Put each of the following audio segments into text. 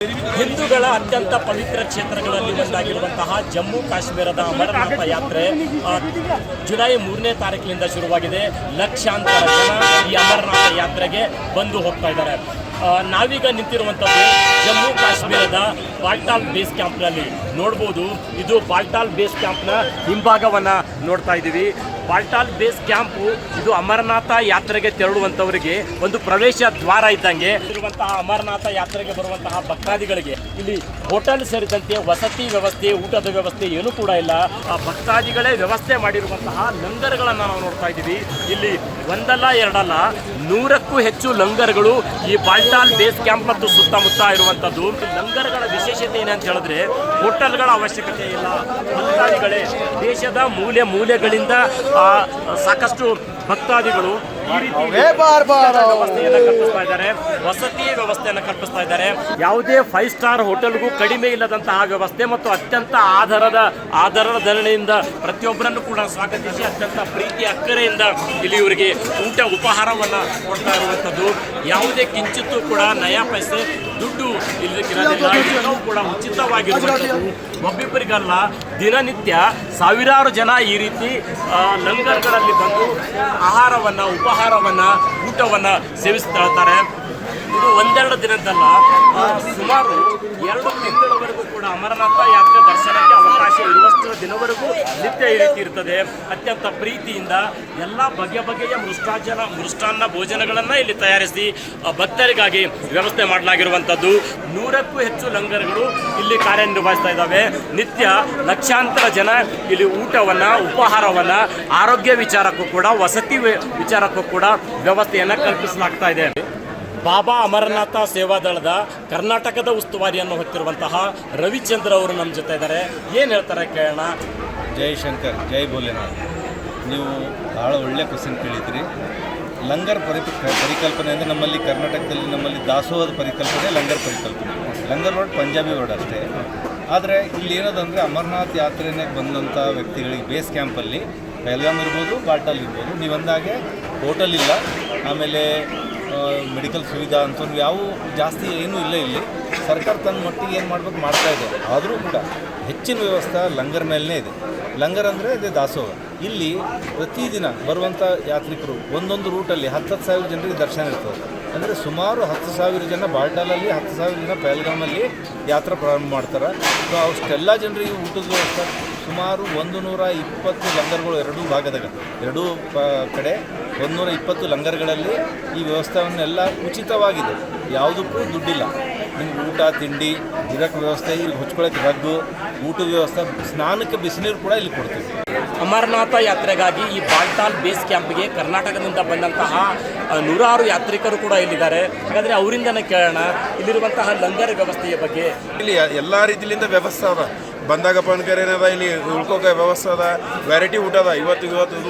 ಹಿಂದೂಗಳ ಅತ್ಯಂತ ಪವಿತ್ರ ಕ್ಷೇತ್ರಗಳಲ್ಲಿ ಒಂದಾಗಿರುವಂತಹ ಜಮ್ಮು ಕಾಶ್ಮೀರದ ಅಮರನಾಥ ಯಾತ್ರೆ ಜುಲೈ 3ನೇ ತಾರೀಕಿನಿಂದ ಶುರುವಾಗಿದೆ. ಲಕ್ಷಾಂತರ ಜನ ಈ ಅಮರನಾಥ ಯಾತ್ರೆಗೆ ಬಂದು ಹೋಗ್ತಾ ಇದ್ದಾರೆ. ನಾವೀಗ ನಿಂತಿರುವಂಥದ್ದು ಜಮ್ಮು ಕಾಶ್ಮೀರದ ಬಾಲ್ಟಾಲ್ ಬೇಸ್ ಕ್ಯಾಂಪ್ನಲ್ಲಿ ನೋಡ್ಬೋದು. ಇದು ಬಾಲ್ಟಾಲ್ ಬೇಸ್ ಕ್ಯಾಂಪ್ನ ಹಿಂಭಾಗವನ್ನು ನೋಡ್ತಾ ಇದ್ದೀವಿ. ಬಾಲ್ಟಾಲ್ ಬೇಸ್ ಕ್ಯಾಂಪು ಇದು ಅಮರನಾಥ ಯಾತ್ರೆಗೆ ತೆರಳುವಂಥವರಿಗೆ ಒಂದು ಪ್ರವೇಶ ದ್ವಾರ ಇದ್ದಂಗೆ. ಇರುವಂತಹ ಅಮರನಾಥ ಯಾತ್ರೆಗೆ ಬರುವಂತಹ ಭಕ್ತಾದಿಗಳಿಗೆ ಇಲ್ಲಿ ಹೋಟೆಲ್ ಸೇರಿದಂತೆ ವಸತಿ ವ್ಯವಸ್ಥೆ, ಊಟದ ವ್ಯವಸ್ಥೆ ಏನೂ ಕೂಡ ಇಲ್ಲ. ಆ ಭಕ್ತಾದಿಗಳೇ ವ್ಯವಸ್ಥೆ ಮಾಡಿರುವಂತಹ ಲಂಗರ್ಗಳನ್ನು ನಾವು ನೋಡ್ತಾ ಇದ್ದೀವಿ. ಇಲ್ಲಿ ಒಂದಲ್ಲ ಎರಡಲ್ಲ 100ಕ್ಕೂ ಹೆಚ್ಚು ಲಂಗರ್ಗಳು ಈ ಬಾಲ್ಟಾಲ್ ಬೇಸ್ ಕ್ಯಾಂಪ್ ಮತ್ತು ಸುತ್ತಮುತ್ತ ಇರುವಂಥದ್ದು. ಲಂಗರ್ಗಳ ವಿಶೇಷತೆ ಏನಂತ ಹೇಳಿದ್ರೆ ಹೋಟೆಲ್ಗಳ ಅವಶ್ಯಕತೆ ಇಲ್ಲ. ಭಕ್ತಾದಿಗಳೇ ದೇಶದ ಮೂಲೆ ಮೂಲೆಗಳಿಂದ ಸಾಕಷ್ಟು ಭಕ್ತಾದಿಗಳು ಈ ರೀತಿ ವ್ಯವಸ್ಥೆಯನ್ನು ಕಲ್ಪಿಸ್ತಾ ಇದ್ದಾರೆ, ವಸತಿ ವ್ಯವಸ್ಥೆಯನ್ನು ಕಲ್ಪಿಸ್ತಾ ಇದ್ದಾರೆ. ಯಾವುದೇ 5 ಸ್ಟಾರ್ ಹೋಟೆಲ್ಗೂ ಕಡಿಮೆ ಇಲ್ಲದಂತಹ ವ್ಯವಸ್ಥೆ ಮತ್ತು ಅತ್ಯಂತ ಆಧಾರದ ಧರಣಿಯಿಂದ ಪ್ರತಿಯೊಬ್ಬರನ್ನು ಕೂಡ ಸ್ವಾಗತಿಸಿ ಅತ್ಯಂತ ಪ್ರೀತಿ ಅಕ್ಕರೆಯಿಂದ ಇಲ್ಲಿ ಇವರಿಗೆ ಊಟ ಉಪಹಾರವನ್ನು ಕೊಡ್ತಾ ಇರುವಂಥದ್ದು. ಯಾವುದೇ ಕಿಂಚಿತ್ತೂ ಕೂಡ ನಯಾ ಪೈಸೆ ದುಡ್ಡು ಇಲ್ಲದಕ್ಕಿರೋದಿಲ್ಲ. ಎಲ್ಲವೂ ಕೂಡ ಉಚಿತವಾಗಿರುವಂಥದ್ದು. ಒಬ್ಬೊಬ್ಬರಿಗಲ್ಲ, ದಿನನಿತ್ಯ ಸಾವಿರಾರು ಜನ ಈ ರೀತಿ ಲಂಗರ್ಗಳಲ್ಲಿ ಬಂದು ಆಹಾರವನ್ನು, ಉಪಹಾರವನ್ನು, ಊಟವನ್ನು ಸೇವಿಸ್ತಾ ಇದು ಒಂದೆರಡು ದಿನದಲ್ಲ, ಸುಮಾರು 2 ತಿಂಗಳವರೆಗೂ ಕೂಡ ಅಮರನಾಥ ಯಾತ್ರೆ ದರ್ಶನಕ್ಕೆ ಅವಕಾಶ ಇರುವಷ್ಟರ ದಿನವರೆಗೂ ನಿತ್ಯ ಈ ರೀತಿ ಇರ್ತದೆ. ಅತ್ಯಂತ ಪ್ರೀತಿಯಿಂದ ಎಲ್ಲ ಬಗೆಯ ಮೃಷ್ಟಾನ್ನ ಭೋಜನಗಳನ್ನು ಇಲ್ಲಿ ತಯಾರಿಸಿ ಭಕ್ತರಿಗಾಗಿ ವ್ಯವಸ್ಥೆ ಮಾಡಲಾಗಿರುವಂಥದ್ದು. 100ಕ್ಕೂ ಹೆಚ್ಚು ಲಂಗರ್ಗಳು ಇಲ್ಲಿ ಕಾರ್ಯನಿರ್ವಹಿಸ್ತಾ ಇದ್ದಾವೆ. ನಿತ್ಯ ಲಕ್ಷಾಂತರ ಜನ ಇಲ್ಲಿ ಊಟವನ್ನು, ಉಪಹಾರವನ್ನು, ಆರೋಗ್ಯ ವಿಚಾರಕ್ಕೂ ಕೂಡ, ವಸತಿ ವಿಚಾರಕ್ಕೂ ಕೂಡ ವ್ಯವಸ್ಥೆಯನ್ನು ಕಲ್ಪಿಸಲಾಗ್ತಾ ಇದೆ. ಬಾಬಾ ಅಮರನಾಥ ಸೇವಾದಳದ ಕರ್ನಾಟಕದ ಉಸ್ತುವಾರಿಯನ್ನು ಹೊತ್ತಿರುವಂತಹ ರವಿಚಂದ್ರ ಅವರು ನಮ್ಮ ಜೊತೆ ಇದ್ದಾರೆ. ಏನು ಹೇಳ್ತಾರೆ ಕೇಳೋಣ. ಜೈ ಶಂಕರ್, ಜೈ ಭೋಲೆನಾಥ್. ನೀವು ಭಾಳ ಒಳ್ಳೆಯ ಕ್ವಶನ್ ಕೇಳಿದ್ರಿ. ಲಂಗರ್ ಪರಿಕಲ್ಪನೆ ಅಂದರೆ ನಮ್ಮಲ್ಲಿ ಕರ್ನಾಟಕದಲ್ಲಿ ನಮ್ಮಲ್ಲಿ ದಾಸೋಹದ ಪರಿಕಲ್ಪನೆ ಲಂಗರ್ ಪರಿಕಲ್ಪನೆ. ಲಂಗರ್ ವರ್ಡ್ ಪಂಜಾಬಿ ವರ್ಡ್ ಅಷ್ಟೇ. ಆದರೆ ಇಲ್ಲಿ ಏನದಂದರೆ ಅಮರನಾಥ್ ಯಾತ್ರೆಗೆ ಬಂದಂಥ ವ್ಯಕ್ತಿಗಳಿಗೆ ಬೇಸ್ ಕ್ಯಾಂಪಲ್ಲಿ ಪಹಲ್ಗಾಮ್ ಇರ್ಬೋದು, ಬಾಲ್ಟಾಲ್ ಇರ್ಬೋದು. ನೀವು ಅಂದಾಗೆ ಹೋಟೆಲ್ ಇಲ್ಲ, ಆಮೇಲೆ ಮೆಡಿಕಲ್ ಸುವಿಧಾ ಅಂತ ಯಾವುವು ಜಾಸ್ತಿ ಏನೂ ಇಲ್ಲ. ಇಲ್ಲಿ ಸರ್ಕಾರ ತನ್ನ ಮಟ್ಟಿಗೆ ಏನು ಮಾಡ್ಬೇಕು ಮಾಡ್ತಾಯಿದೆ. ಆದರೂ ಕೂಡ ಹೆಚ್ಚಿನ ವ್ಯವಸ್ಥೆ ಲಂಗರ್ ಮೇಲೇ ಇದೆ. ಲಂಗರ್ ಅಂದರೆ ಅದೇ ದಾಸೋಹ. ಇಲ್ಲಿ ಪ್ರತಿದಿನ ಬರುವಂಥ ಯಾತ್ರಿಕರು ಒಂದೊಂದು ರೂಟಲ್ಲಿ 10,000 ಜನರಿಗೆ ದರ್ಶನ ಇರ್ತದೆ. ಅಂದರೆ ಸುಮಾರು 10,000 ಜನ ಬಾಲ್ಟಾಲಲ್ಲಿ, 10,000 ಜನ ಪಹಲ್ಗಾಮಲ್ಲಿ ಯಾತ್ರೆ ಪ್ರಾರಂಭ ಮಾಡ್ತಾರೆ. ಸೊ ಅಷ್ಟೆಲ್ಲ ಜನರಿಗೆ ಊಟದ ವ್ಯವಸ್ಥೆ ಸುಮಾರು 120 ಲಂಗರ್ಗಳು ಎರಡೂ ಕಡೆ 120 ಲಂಗರ್ಗಳಲ್ಲಿ ಈ ವ್ಯವಸ್ಥೆಯನ್ನೆಲ್ಲ ಉಚಿತವಾಗಿದೆ. ಯಾವುದಕ್ಕೂ ದುಡ್ಡಿಲ್ಲ. ನಿಮ್ಗೆ ಊಟ, ತಿಂಡಿ, ಇರೋಕ್ಕೆ ವ್ಯವಸ್ಥೆ, ಇಲ್ಲಿ ಹೊಚ್ಕೊಳ್ಳೋಕ್ಕೆ ರಗ್ಗು, ಊಟದ ವ್ಯವಸ್ಥೆ, ಸ್ನಾನಕ್ಕೆ ಬಿಸಿನೀರು ಕೂಡ ಇಲ್ಲಿ ಕೊಡ್ತೀವಿ. ಅಮರನಾಥ ಯಾತ್ರೆಗಾಗಿ ಈ ಬಾಲ್ಟಾಲ್ ಬೇಸ್ ಕ್ಯಾಂಪ್ಗೆ ಕರ್ನಾಟಕದಿಂದ ಬಂದಂತಹ 100 ಯಾತ್ರಿಕರು ಕೂಡ ಇಲ್ಲಿದ್ದಾರೆ. ಹಾಗಾದರೆ ಅವರಿಂದನೇ ಕೇಳೋಣ ಇಲ್ಲಿರುವಂತಹ ಲಂಗರ್ ವ್ಯವಸ್ಥೆಯ ಬಗ್ಗೆ. ಇಲ್ಲಿ ಎಲ್ಲ ರೀತಿಯಿಂದ ವ್ಯವಸ್ಥೆ ಅದ. ಬಂದಾಗಪ್ಪ ಅನ್ಕರ್ ಏನದ, ಇಲ್ಲಿ ಉಳ್ಕೋಕೆ ವ್ಯವಸ್ಥೆ ಅದ. ವೆರೈಟಿ ಊಟ ಅದ. ಇವತ್ತು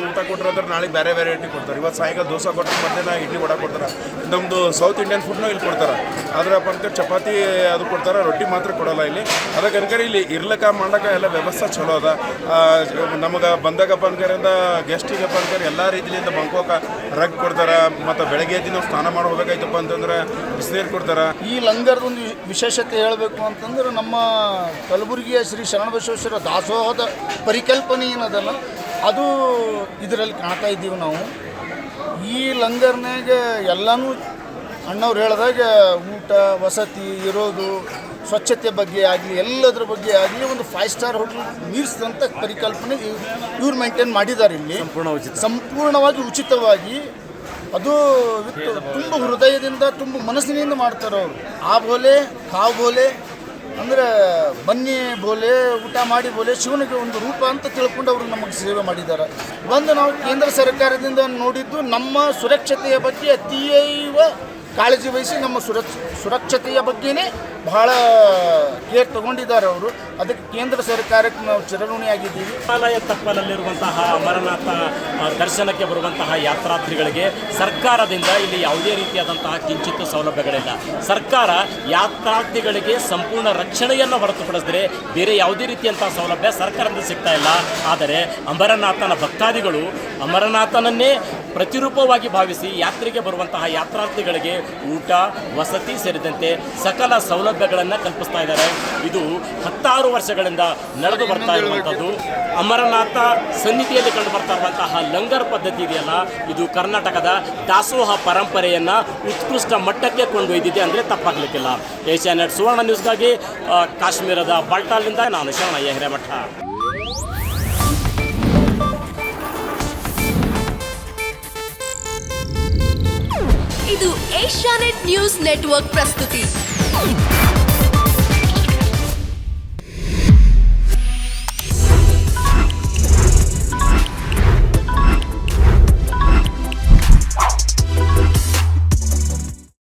ಊಟ ಕೊಟ್ಟರೆ ಅಂದ್ರೆ ನಾಳೆ ಬೇರೆ ವೆರೈಟಿ ಕೊಡ್ತಾರೆ. ಇವತ್ತು ಸಾಯಂಕಾಲ ದೋಸೆ ಕೊಟ್ಟರೆ ಮಧ್ಯಾಹ್ನ ಇಡ್ಲಿ ವಡ ಕೊಡ್ತಾರೆ. ನಮ್ಮದು ಸೌತ್ ಇಂಡಿಯನ್ ಫುಡ್ನೂ ಇಲ್ಲಿ ಕೊಡ್ತಾರೆ. ಆದರೆ ಅನ್ಕರ್ ಚಪಾತಿ ಅದು ಕೊಡ್ತಾರೆ, ರೊಟ್ಟಿ ಮಾತ್ರ ಕೊಡೋಲ್ಲ ಇಲ್ಲಿ. ಅದಕ್ಕೆ ಅನ್ಕರ್ ಇಲ್ಲಿ ಇರ್ಲಿಕ್ಕೆ ಮಾಡಕ್ಕೆ ಎಲ್ಲ ವ್ಯವಸ್ಥೆ ಚಲೋ ಅದ. ನಮಗೆ ಬಂದಾಗಪ್ಪ ಅನ್ಕರಿಂದ ಗೆಸ್ಟಿಗಪ್ಪ ಅನ್ಕರ್ ಎಲ್ಲ ರೀತಿಯಿಂದ ಬಂಕೋಕ ರಗ್ ಕೊಡ್ತಾರೆ. ಮತ್ತು ಬೆಳಗ್ಗೆ ಎದ್ದು ನಾವು ಸ್ನಾನ ಮಾಡಿ ಹೋಗ್ಬೇಕಾಯ್ತಪ್ಪ ಅಂತಂದ್ರೆ ಬಿಸಿನೀರು ಕೊಡ್ತಾರೆ. ಈ ಲಂಗರ್ದೊಂದು ವಿಶೇಷತೆ ಹೇಳಬೇಕು ಅಂತಂದ್ರೆ ನಮ್ಮ ಕಲಬುರಗಿಯ ಶ್ರೀ ಶರಣಬಸವೇಶ್ವರ ದಾಸೋಹದ ಪರಿಕಲ್ಪನೆ ಏನದಲ್ಲ ಅದು ಇದರಲ್ಲಿ ಕಾಣ್ತಾ ಇದ್ದೀವಿ ನಾವು. ಈ ಲಂಗರ್ನಾಗ ಎಲ್ಲನೂ ಅಣ್ಣವ್ರು ಹೇಳಿದಾಗ ಊಟ, ವಸತಿ, ಇರೋದು, ಸ್ವಚ್ಛತೆ ಬಗ್ಗೆ ಆಗಲಿ, ಎಲ್ಲದರ ಬಗ್ಗೆ ಆಗಲಿ ಒಂದು 5 ಸ್ಟಾರ್ ಹೋಟೆಲ್ ಮೀರಿಸಿದಂಥ ಪರಿಕಲ್ಪನೆ ಇವ್ರು ಮೇಂಟೈನ್ ಮಾಡಿದ್ದಾರೆ. ಇಲ್ಲಿ ಸಂಪೂರ್ಣವಾಗಿ ಉಚಿತವಾಗಿ ಅದು ತುಂಬ ಹೃದಯದಿಂದ, ತುಂಬ ಮನಸ್ಸಿನಿಂದ ಮಾಡ್ತಾರೆ ಅವರು. ಆ ಬೋಲೆ, ಕಾವು ಬೋಲೆ ಅಂದರೆ ಬನ್ನಿ ಬೋಲೆ, ಊಟ ಮಾಡಿ ಬೋಲೆ, ಶಿವನಿಗೆ ಒಂದು ರೂಪ ಅಂತ ತಿಳ್ಕೊಂಡು ಅವರು ನಮಗೆ ಸೇವೆ ಮಾಡಿದ್ದಾರೆ. ಒಂದು ನಾವು ಕೇಂದ್ರ ಸರ್ಕಾರದಿಂದ ನೋಡಿದ್ದು ನಮ್ಮ ಸುರಕ್ಷತೆಯ ಬಗ್ಗೆ ಅತೀವ ಕಾಳಜಿ ವಹಿಸಿ ನಮ್ಮ ಸುರಕ್ಷತೆಯ ಬಗ್ಗೆನೇ ಬಹಳ ಕೇರ್ ತಗೊಂಡಿದ್ದಾರೆ ಅವರು. ಅದಕ್ಕೆ ಕೇಂದ್ರ ಸರ್ಕಾರಕ್ಕೆ ನಾವು ಚಿರಋಣಿಯಾಗಿದ್ದೀವಿ. ಹಿಮಾಲಯ ತಪ್ಪಲಲ್ಲಿರುವಂತಹ ಅಮರನಾಥ ದರ್ಶನಕ್ಕೆ ಬರುವಂತಹ ಯಾತ್ರಾರ್ಥಿಗಳಿಗೆ ಸರ್ಕಾರದಿಂದ ಇಲ್ಲಿ ಯಾವುದೇ ರೀತಿಯಾದಂತಹ ಕಿಂಚಿತ್ತು ಸೌಲಭ್ಯಗಳಿಲ್ಲ. ಸರ್ಕಾರ ಯಾತ್ರಾರ್ಥಿಗಳಿಗೆ ಸಂಪೂರ್ಣ ರಕ್ಷಣೆಯನ್ನು ಹೊರತುಪಡಿಸಿದರೆ ಬೇರೆ ಯಾವುದೇ ರೀತಿಯಂತಹ ಸೌಲಭ್ಯ ಸರ್ಕಾರದಿಂದ ಸಿಗ್ತಾ ಇಲ್ಲ. ಆದರೆ ಅಮರನಾಥನ ಭಕ್ತಾದಿಗಳು ಅಮರನಾಥನನ್ನೇ ಪ್ರತಿರೂಪವಾಗಿ ಭಾವಿಸಿ ಯಾತ್ರೆಗೆ ಬರುವಂತಹ ಯಾತ್ರಾರ್ಥಿಗಳಿಗೆ ಊಟ ವಸತಿ ಸೇರಿದಂತೆ ಸಕಲ ಸೌಲಭ್ಯಗಳನ್ನು ಕಲ್ಪಿಸ್ತಾ ಇದ್ದಾರೆ. ಇದು 10 ವರ್ಷಗಳಿಂದ ನಡೆದು ಬರ್ತಾ ಇರುವಂಥದ್ದು. ಅಮರನಾಥ ಸನ್ನಿಧಿಯಲ್ಲಿ ಕಂಡು ಬರ್ತಾ ಇರುವಂತಹ ಲಂಗರ್ ಪದ್ಧತಿ ಇದೆಯಲ್ಲ, ಇದು ಕರ್ನಾಟಕದ ದಾಸೋಹ ಪರಂಪರೆಯನ್ನು ಉತ್ಕೃಷ್ಟ ಮಟ್ಟಕ್ಕೆ ಕೊಂಡೊಯ್ದಿದೆ ಅಂದರೆ ತಪ್ಪಾಗಲಿಕ್ಕಿಲ್ಲ. ಏಷ್ಯಾನೆಟ್ ಸುವರ್ಣ ನ್ಯೂಸ್ಗಾಗಿ ಕಾಶ್ಮೀರದ ಬಾಲ್ಟಾಲ್ನಿಂದ ನಾನು ಶರಣಯ್ಯ ಹಿರೇಮಠ. ಇದು ಏಷ್ಯಾನೆಟ್ ನ್ಯೂಸ್ ನೆಟ್ವರ್ಕ್ ಪ್ರಸ್ತುತಿ.